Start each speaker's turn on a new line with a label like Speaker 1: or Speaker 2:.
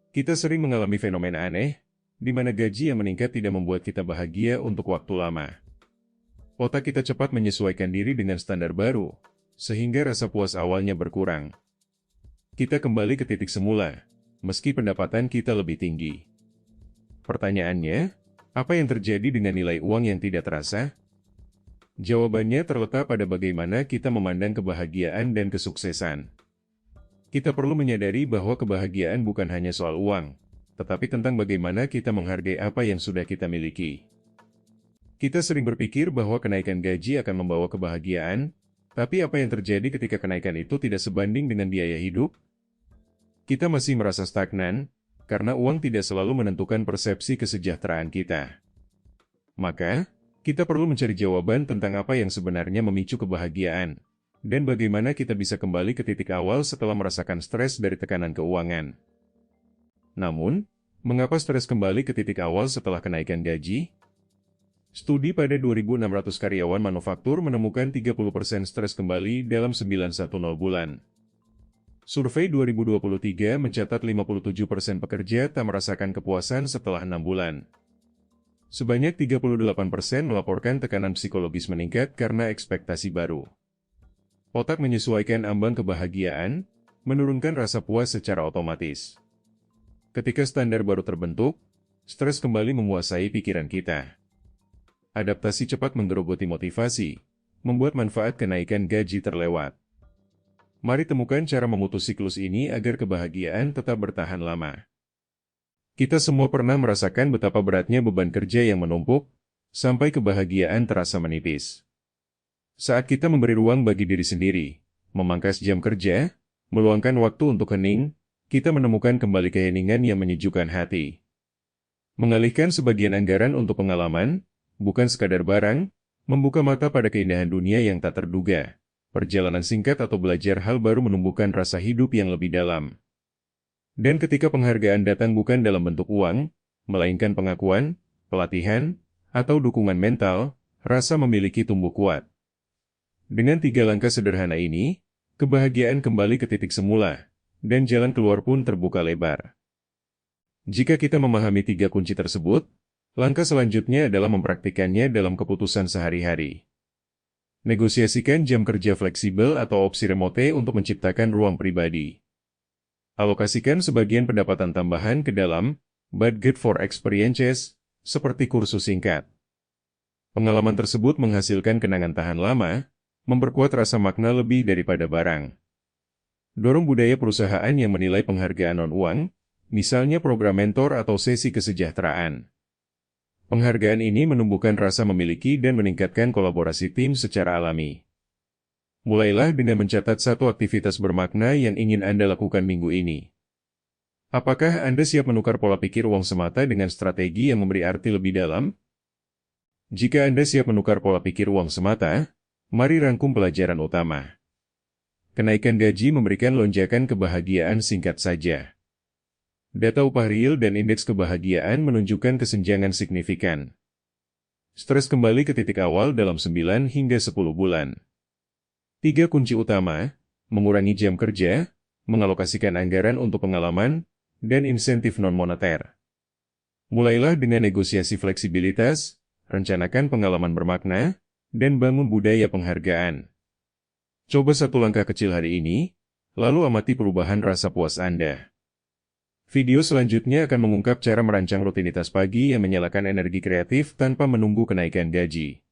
Speaker 1: Kita sering mengalami fenomena aneh, di mana gaji yang meningkat tidak membuat kita bahagia untuk waktu lama. Otak kita cepat menyesuaikan diri dengan standar baru, sehingga rasa puas awalnya berkurang. Kita kembali ke titik semula, meski pendapatan kita lebih tinggi. Pertanyaannya, apa yang terjadi dengan nilai uang yang tidak terasa? Jawabannya terletak pada bagaimana kita memandang kebahagiaan dan kesuksesan. Kita perlu menyadari bahwa kebahagiaan bukan hanya soal uang, tetapi tentang bagaimana kita menghargai apa yang sudah kita miliki. Kita sering berpikir bahwa kenaikan gaji akan membawa kebahagiaan, tapi apa yang terjadi ketika kenaikan itu tidak sebanding dengan biaya hidup? Kita masih merasa stagnan, karena uang tidak selalu menentukan persepsi kesejahteraan kita. Maka, kita perlu mencari jawaban tentang apa yang sebenarnya memicu kebahagiaan, dan bagaimana kita bisa kembali ke titik awal setelah merasakan stres dari tekanan keuangan. Namun, mengapa stres kembali ke titik awal setelah kenaikan gaji? Studi pada 2.600 karyawan manufaktur menemukan 30% stres kembali dalam 910 bulan. Survei 2023 mencatat 57% pekerja tak merasakan kepuasan setelah 6 bulan. Sebanyak 38% melaporkan tekanan psikologis meningkat karena ekspektasi baru. Otak menyesuaikan ambang kebahagiaan, menurunkan rasa puas secara otomatis. Ketika standar baru terbentuk, stres kembali menguasai pikiran kita. Adaptasi cepat menggerogoti motivasi, membuat manfaat kenaikan gaji terlewat. Mari temukan cara memutus siklus ini agar kebahagiaan tetap bertahan lama. Kita semua pernah merasakan betapa beratnya beban kerja yang menumpuk, sampai kebahagiaan terasa menipis. Saat kita memberi ruang bagi diri sendiri, memangkas jam kerja, meluangkan waktu untuk hening, kita menemukan kembali keheningan yang menyejukkan hati. Mengalihkan sebagian anggaran untuk pengalaman, bukan sekadar barang, membuka mata pada keindahan dunia yang tak terduga. Perjalanan singkat atau belajar hal baru menumbuhkan rasa hidup yang lebih dalam. Dan ketika penghargaan datang bukan dalam bentuk uang, melainkan pengakuan, pelatihan, atau dukungan mental, rasa memiliki tumbuh kuat. Dengan 3 langkah sederhana ini, kebahagiaan kembali ke titik semula, dan jalan keluar pun terbuka lebar. Jika kita memahami 3 kunci tersebut, langkah selanjutnya adalah mempraktikannya dalam keputusan sehari-hari. Negosiasikan jam kerja fleksibel atau opsi remote untuk menciptakan ruang pribadi. Alokasikan sebagian pendapatan tambahan ke dalam budget for experiences, seperti kursus singkat. Pengalaman tersebut menghasilkan kenangan tahan lama, memperkuat rasa makna lebih daripada barang. Dorong budaya perusahaan yang menilai penghargaan non-uang, misalnya program mentor atau sesi kesejahteraan. Penghargaan ini menumbuhkan rasa memiliki dan meningkatkan kolaborasi tim secara alami. Mulailah dengan mencatat 1 aktivitas bermakna yang ingin Anda lakukan minggu ini. Apakah Anda siap menukar pola pikir uang semata dengan strategi yang memberi arti lebih dalam? Jika Anda siap menukar pola pikir uang semata, mari rangkum pelajaran utama. Kenaikan gaji memberikan lonjakan kebahagiaan singkat saja. Data upah real dan indeks kebahagiaan menunjukkan kesenjangan signifikan. Stres kembali ke titik awal dalam 9 hingga 10 bulan. 3 kunci utama, mengurangi jam kerja, mengalokasikan anggaran untuk pengalaman, dan insentif non-moneter. Mulailah dengan negosiasi fleksibilitas, rencanakan pengalaman bermakna, dan bangun budaya penghargaan. Coba 1 langkah kecil hari ini, lalu amati perubahan rasa puas Anda. Video selanjutnya akan mengungkap cara merancang rutinitas pagi yang menyalakan energi kreatif tanpa menunggu kenaikan gaji.